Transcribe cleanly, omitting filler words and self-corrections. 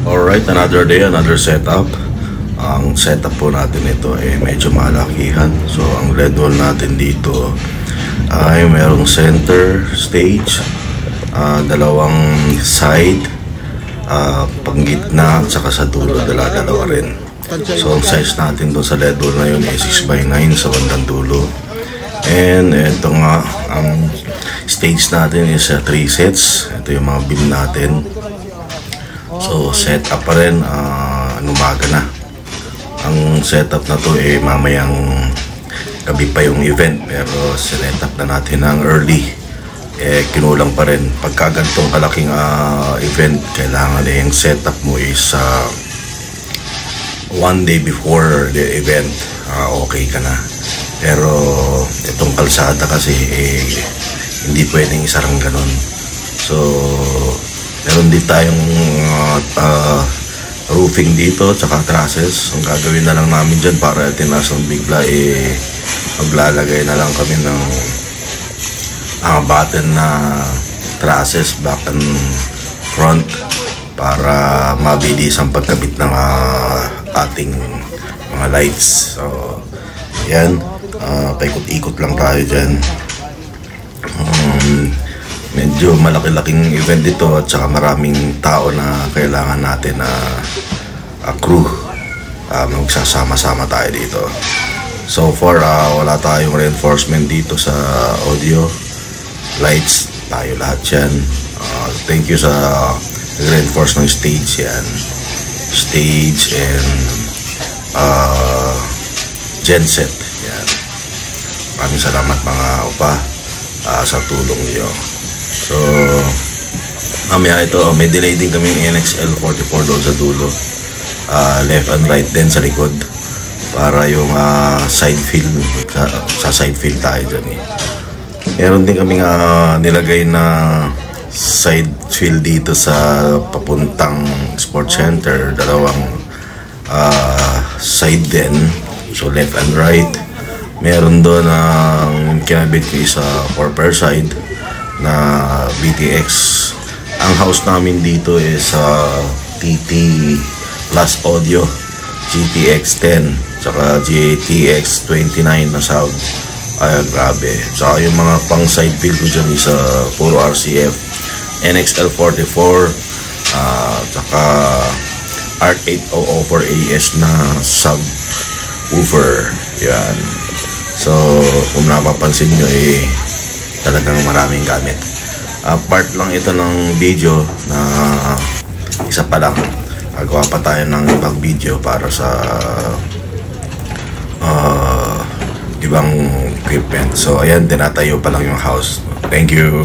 Alright, another day, another setup. Ang setup po natin ito ay medyo malakihan. So ang LED wall natin dito ay merong center stage, dalawang side, panggitna at saka sa dulo dalawa rin. So ang size natin doon sa LED wall na yun ay 6x9 sa bandang dulo. And ito nga, ang stage natin is 3 sets. Ito yung mga beam natin. So set up pa rin, umaga na. Ang setup na to eh mamayang gabi pa yung event, pero sinet up na natin ng early. Eh kinulang pa rin. Pagka ganitong kalaking event, kailangan eh yung setup mo is 1 day before the event, okay ka na. Pero itong kalsada kasi eh, hindi pwedeng isarang ganon. So meron din tayong roofing dito tsaka trusses. Ang gagawin na lang namin dyan para tinaas ang bigla eh maglalagay na lang kami ng button na trusses back and front para mabilis ang pagkabit ng ating mga lights. So yan, paikot-ikot lang tayo dyan. Medyo malaki-laking event dito at saka maraming tao na kailangan natin na crew. Magsasama-sama tayo dito. So far, wala tayong reinforcement dito sa audio. Lights, tayo lahat yan. Thank you sa reinforce ng stage yan. Stage and genset. Yan. Maraming salamat mga upa sa tulong niyo. So, mamaya ito, may delay din kaming NXL44 doon sa dulo. Left and right din sa likod. Para yung side fill, sa side fill tayo dyan eh. Meron din kaming nilagay na side fill dito sa papuntang sports center. Dalawang side din. So, left and right. Meron doon ang kinabit ko isa for per side na BTX. Ang house namin dito is TT Plus Audio GTX 10 saka GTX 29 na sound. Ay grabe. Saka yung mga pang side fill ko dyan is puro RCF NXL44 saka ARC8004AS na subwoofer. Yan. So kung napapansin nyo eh talagang maraming gamit. Part lang ito ng video na isa pa lang. Gagawa pa tayo ng ibang video para sa ibang equipment. So ayan, tinatayo pa lang yung house. Thank you.